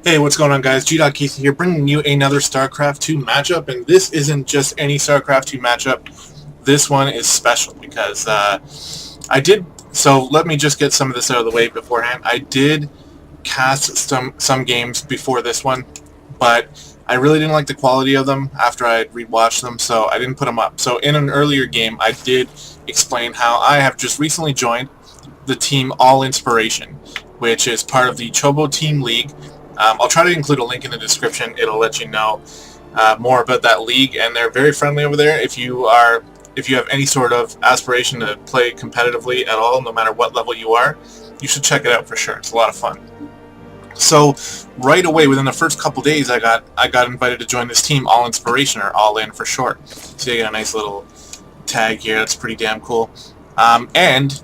Hey, what's going on, guys? gdoggcasey here, bringing you another Starcraft 2 matchup, and this isn't just any Starcraft 2 matchup. This one is special because so let me just get some of this out of the way beforehand. I did cast some games before this one, but I really didn't like the quality of them after I rewatched them, so I didn't put them up. So in an earlier game, I did explain how I have just recently joined the team All Inspiration, which is part of the Chobo Team League. I'll try to include a link in the description. It'll let you know more about that league, and they're very friendly over there. If you have any sort of aspiration to play competitively at all, no matter what level you are, you should check it out for sure. It's a lot of fun. So right away, within the first couple days, I got invited to join this team, All Inspiration, or All In for short. So you got a nice little tag here. That's pretty damn cool. And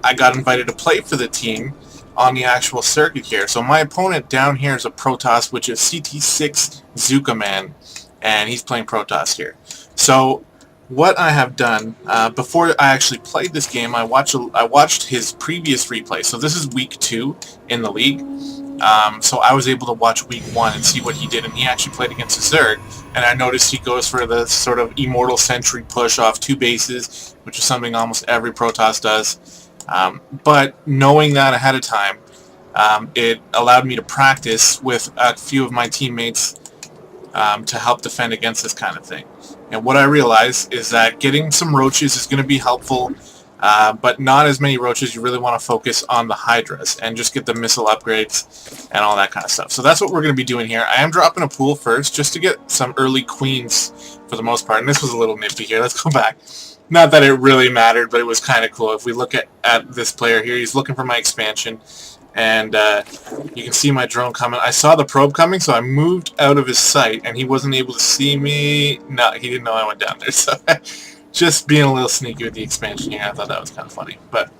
I got invited to play for the team on the actual circuit here. So my opponent down here is a Protoss, which is CTsix ZookaMan, and he's playing Protoss here. So what I have done, before I actually played this game, I watched his previous replay. So this is week 2 in the league. So I was able to watch week 1 and see what he did, and he actually played against a Zerg, and I noticed he goes for the sort of Immortal Sentry push off 2 bases, which is something almost every Protoss does. But knowing that ahead of time, it allowed me to practice with a few of my teammates to help defend against this kind of thing. And what I realized is that getting some roaches is going to be helpful, but not as many roaches. You really want to focus on the Hydras and just get the missile upgrades and all that kind of stuff. So that's what we're going to be doing here. I am dropping a pool first just to get some early queens for the most part. And this was a little nifty here. Let's go back. Not that it really mattered, but it was kind of cool. If we look at this player here, he's looking for my expansion, and you can see my drone coming. I saw the probe coming, so I moved out of his sight, and he wasn't able to see me. No, he didn't know I went down there, so just being a little sneaky with the expansion here. I thought that was kind of funny. But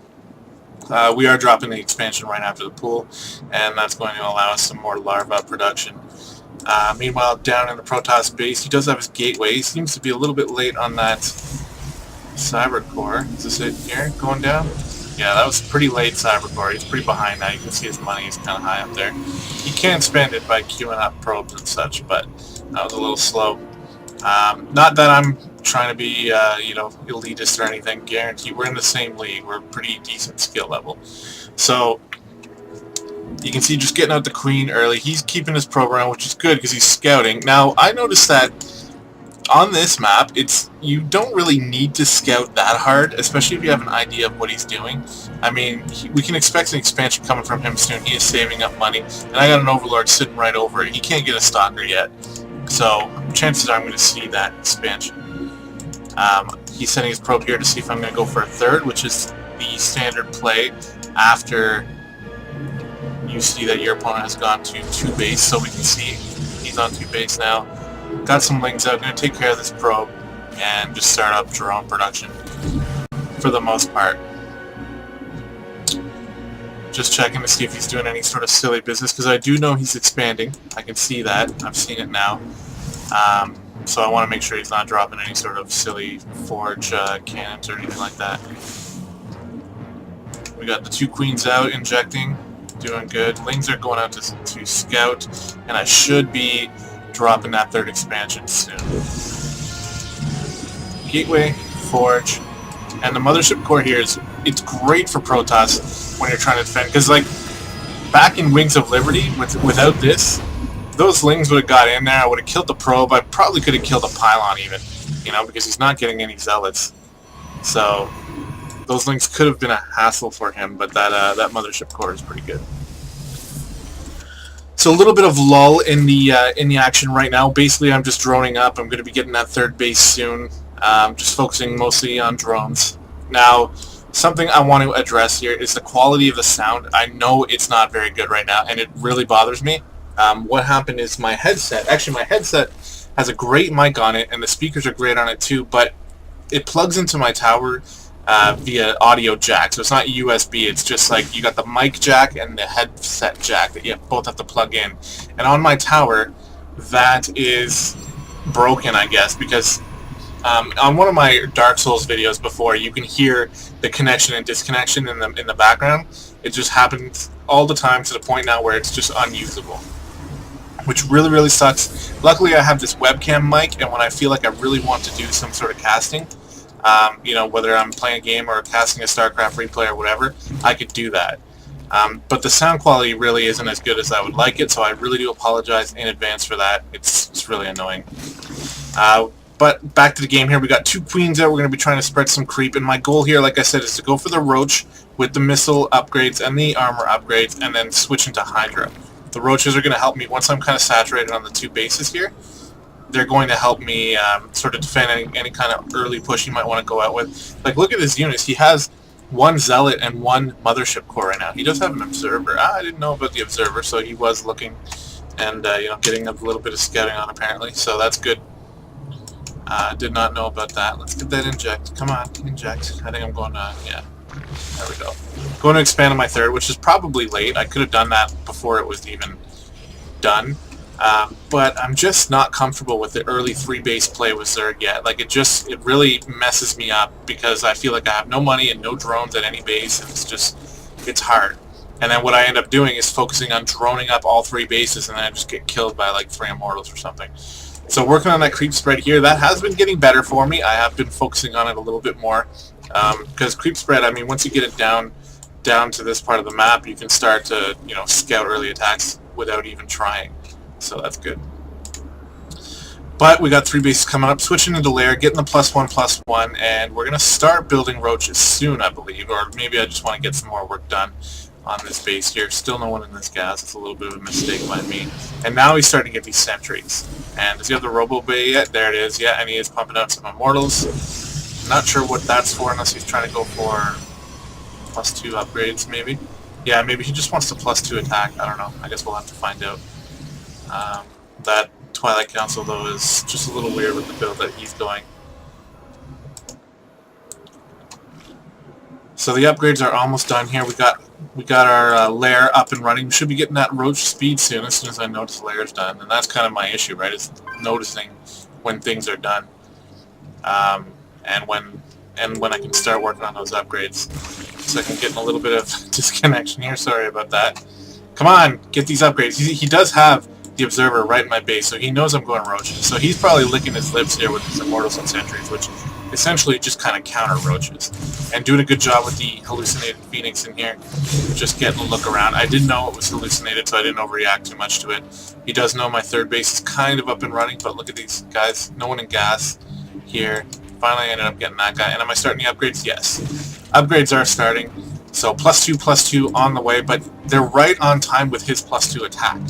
we are dropping the expansion right after the pool, and that's going to allow us some more larva production. Meanwhile, down in the Protoss base, he does have his gateway. He seems to be a little bit late on that Cyber Core. Is this it here? Going down? Yeah, that was pretty late Cyber Core. He's pretty behind now. You can see his money is kind of high up there. He can spend it by queuing up probes and such, but that was a little slow. Not that I'm trying to be, elitist or anything. Guarantee we're in the same league. We're pretty decent skill level. So you can see just getting out the queen early. He's keeping his probe around, which is good because he's scouting. Now, I noticed that on this map, you don't really need to scout that hard, especially if you have an idea of what he's doing. I mean, we can expect an expansion coming from him soon. He is saving up money, and I got an Overlord sitting right over it. He can't get a Stalker yet, so chances are I'm going to see that expansion. He's sending his probe here to see if I'm going to go for a third, which is the standard play after you see that your opponent has gone to 2 base, so we can see he's on 2 base now. Got some lings out, going to take care of this probe and just start up drone production for the most part. Just checking to see if he's doing any sort of silly business, because I do know he's expanding. I can see that. I've seen it now. So I want to make sure he's not dropping any sort of silly forge cannons or anything like that. We got the 2 queens out, injecting, doing good. Lings are going out to scout, and I should be dropping that 3rd expansion soon. Gateway, Forge, and the Mothership Core here it's great for Protoss when you're trying to defend, because like back in Wings of Liberty, without this, those Lings would have got in there. I would have killed the probe. I probably could have killed a pylon even, because he's not getting any zealots. So those Lings could have been a hassle for him, but that Mothership Core is pretty good. So a little bit of lull in the action right now. Basically, I'm just droning up. I'm going to be getting that 3rd base soon. Just focusing mostly on drones. Now, something I want to address here is the quality of the sound. I know it's not very good right now, and it really bothers me. What happened is my headset. Actually, my headset has a great mic on it, and the speakers are great on it too. But it plugs into my tower via audio jack, so it's not USB. It's just like you got the mic jack and the headset jack that you both have to plug in. And on my tower, that is broken, I guess, because on one of my Dark Souls videos before, you can hear the connection and disconnection in the background. It just happens all the time to the point now where it's just unusable. which really, really sucks. Luckily, I have this webcam mic, and when I feel like I really want to do some sort of casting, you know, whether I'm playing a game or casting a Starcraft replay or whatever, I could do that. But the sound quality really isn't as good as I would like it, so I really do apologize in advance for that. It's really annoying. But back to the game here. We got 2 queens out. We're going to be trying to spread some creep, and my goal here, like I said, is to go for the Roach with the missile upgrades and the armor upgrades, and then switch into Hydra. The Roaches are going to help me once I'm kind of saturated on the 2 bases here. They're going to help me sort of defend any kind of early push you might want to go out with. Like, look at his units. He has 1 Zealot and 1 Mothership Core right now. He does have an Observer. I didn't know about the Observer, so he was looking and, you know, getting a little bit of scouting on, apparently. So that's good. Did not know about that. Let's get that inject. Come on, inject. I think I'm going to, yeah. There we go. Going to expand on my 3rd, which is probably late. I could have done that before it was even done. But I'm just not comfortable with the early 3-base play with Zerg yet. Like, it really messes me up because I feel like I have no money and no drones at any base, and it's hard. And then what I end up doing is focusing on droning up all 3 bases, and then I just get killed by like 3 Immortals or something. So working on that creep spread here, that has been getting better for me. I have been focusing on it a little bit more. Because creep spread, I mean, once you get it down to this part of the map, you can start to, you know, scout early attacks without even trying. So that's good. But we got 3 bases coming up, switching into lair, getting the +1/+1, and we're going to start building Roaches soon, I believe. Or maybe I just want to get some more work done on this base here. Still no one in this gas. It's a little bit of a mistake by me. And now he's starting to get these sentries. And does he have the Robo Bay yet? There it is. Yeah, and he is pumping out some Immortals. Not sure what that's for unless he's trying to go for +2 upgrades, maybe. Yeah, maybe he just wants to +2 attack. I don't know. I guess we'll have to find out. That Twilight Council, though, is just a little weird with the build that he's going. So the upgrades are almost done here. We got our lair up and running. We should be getting that Roach speed soon as I notice the lair's done. And that's kind of my issue, right? Is noticing when things are done. And when I can start working on those upgrades. So I'm getting a little bit of disconnection here. Sorry about that. Come on, get these upgrades. He does have the Observer right in my base, so he knows I'm going Roaches. So he's probably licking his lips here with his Immortals and Sentries, which essentially just kind of counter Roaches. And doing a good job with the hallucinated Phoenix in here, just getting a look around. I didn't know it was hallucinated, so I didn't overreact too much to it. He does know my 3rd base is kind of up and running, but look at these guys. No one in gas here. Finally, I ended up getting that guy. And am I starting the upgrades? Yes. Upgrades are starting. So +2/+2 on the way, but they're right on time with his +2 attack.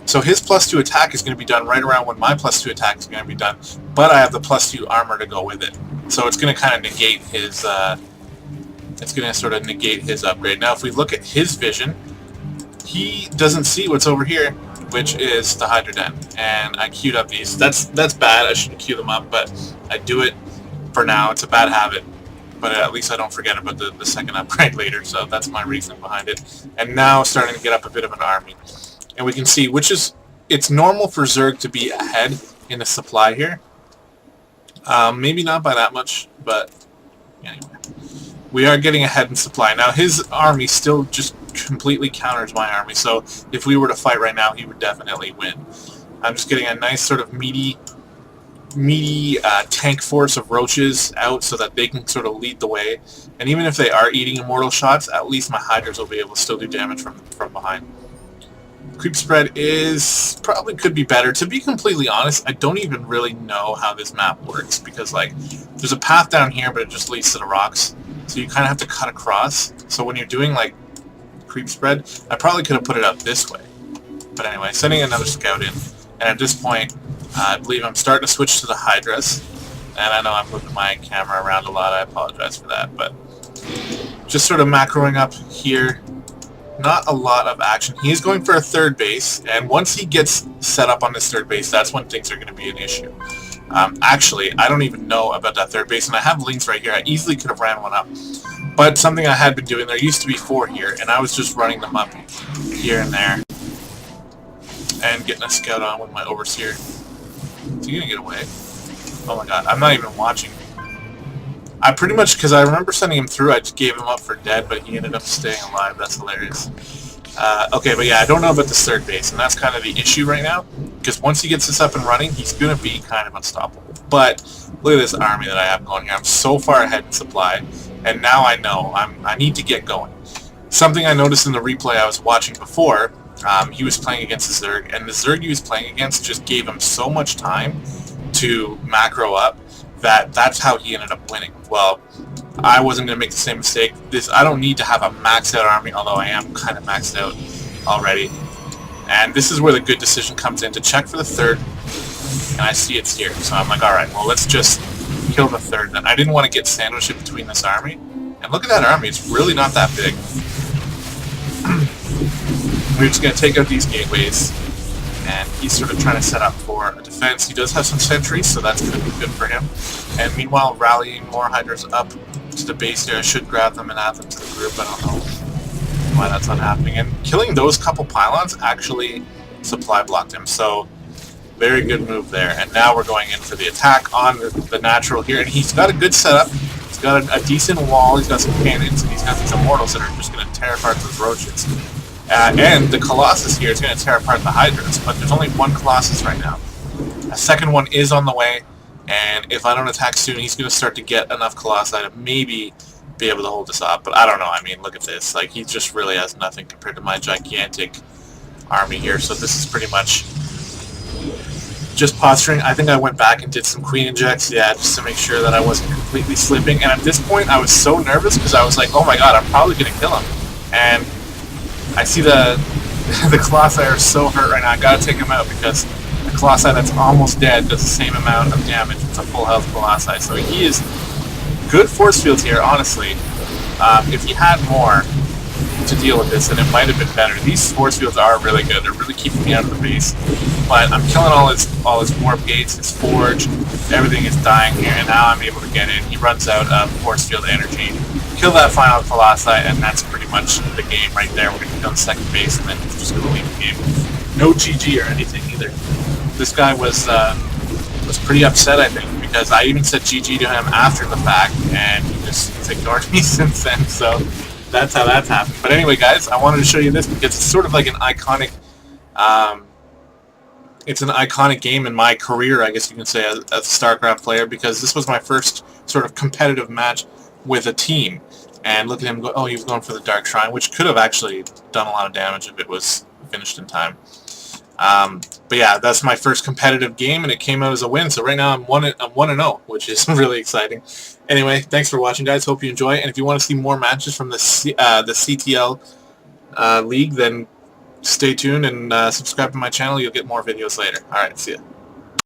So his +2 attack is going to be done right around when my +2 attack is going to be done, but I have the +2 armor to go with it. So it's going to kind of negate his, it's going to sort of negate his upgrade. Now if we look at his vision, he doesn't see what's over here, which is the Hydra Den. And I queued up these. That's bad, I shouldn't queue them up, but I do it for now. It's a bad habit, but at least I don't forget about the 2nd upgrade later, so that's my reasoning behind it. And now starting to get up a bit of an army. And we can see, it's normal for Zerg to be ahead in the supply here. Maybe not by that much, but anyway. We are getting ahead in supply. Now his army still just completely counters my army, so if we were to fight right now, he would definitely win. I'm just getting a nice sort of meaty tank force of Roaches out so that they can sort of lead the way. And even if they are eating Immortal shots, at least my Hydras will be able to still do damage from behind. Creep spread probably could be better. To be completely honest, I don't even really know how this map works because, like, there's a path down here, but it just leads to the rocks. So you kind of have to cut across. So when you're doing, like, creep spread, I probably could have put it up this way. But anyway, sending another scout in. And at this point, I believe I'm starting to switch to the Hydras. And I know I'm moving my camera around a lot. I apologize for that. But just sort of macroing up here. Not a lot of action. He's going for a 3rd base, and once he gets set up on this 3rd base, that's when things are going to be an issue. Actually, I don't even know about that 3rd base, and I have links right here. I easily could have ran one up. But something I had been doing, there used to be 4 here, and I was just running them up here and there. And getting a scout on with my Overseer. Is he going to get away? Oh my god, I'm not even watching. I pretty much, because I remember sending him through, I just gave him up for dead, but he ended up staying alive. That's hilarious. Okay, but yeah, I don't know about this third base, and that's kind of the issue right now, because once he gets this up and running, he's going to be kind of unstoppable. But look at this army that I have going here. I'm so far ahead in supply, and now I know I need to get going. Something I noticed in the replay I was watching before, he was playing against the Zerg, and the Zerg he was playing against just gave him so much time to macro up that that's how he ended up winning. Well, I wasn't going to make the same mistake. I don't need to have a maxed out army, although I am kind of maxed out already. And this is where the good decision comes in, to check for the third, and I see it's here. So I'm like, alright, well, let's just kill the third then. I didn't want to get sandwiched in between this army. And look at that army, it's really not that big. We're just going to take out these gateways, and he's sort of trying to set up for a defense. He does have some sentries, so that's going to be good for him. And meanwhile, rallying more Hydras up to the base here. I should grab them and add them to the group. I don't know why that's not happening. And killing those couple pylons actually supply blocked him, so very good move there. And now we're going in for the attack on the natural here, and he's got a good setup. He's got a decent wall, he's got some cannons, and he's got these immortals that are just going to tear apart those roaches. And the Colossus here is going to tear apart the Hydras, but there's only one Colossus right now. A second one is on the way, and if I don't attack soon, he's going to start to get enough Colossi to maybe be able to hold this off. But I don't know, I mean, look at this. Like, he just really has nothing compared to my gigantic army here, so this is pretty much just posturing. I think I went back and did some queen injects, yeah, just to make sure that I wasn't completely slipping. And at this point, I was so nervous because I was like, oh my god, I'm probably going to kill him. And I see the Colossi are so hurt right now. I gotta take him out because the Colossi that's almost dead does the same amount of damage as a full health Colossi. So he is good force fields here, honestly. If he had more to deal with this, then it might have been better. These force fields are really good. They're really keeping me out of the base. But I'm killing all his warp gates, his forge, everything is dying here, and now I'm able to get in. He runs out of force field energy. Kill that final Colossi, and that's pretty much the game right there. We're going to kill the second base, and then we're just going to leave the game. No GG or anything either. This guy was pretty upset, I think, because I even said GG to him after the fact, and he's ignored me since then, so that's how that's happened. But anyway, guys, I wanted to show you this because it's sort of like an iconic... it's an iconic game in my career, I guess you can say, as a Starcraft player, because this was my first sort of competitive match with a team. And look at him go, oh, he's going for the Dark Shrine, which could have actually done a lot of damage if it was finished in time. But yeah, that's my first competitive game, and it came out as a win. So right now I'm 1-0, which is really exciting. Anyway, thanks for watching, guys. Hope you enjoy. And if you want to see more matches from the CTL League, then stay tuned and subscribe to my channel. You'll get more videos later. All right, see ya.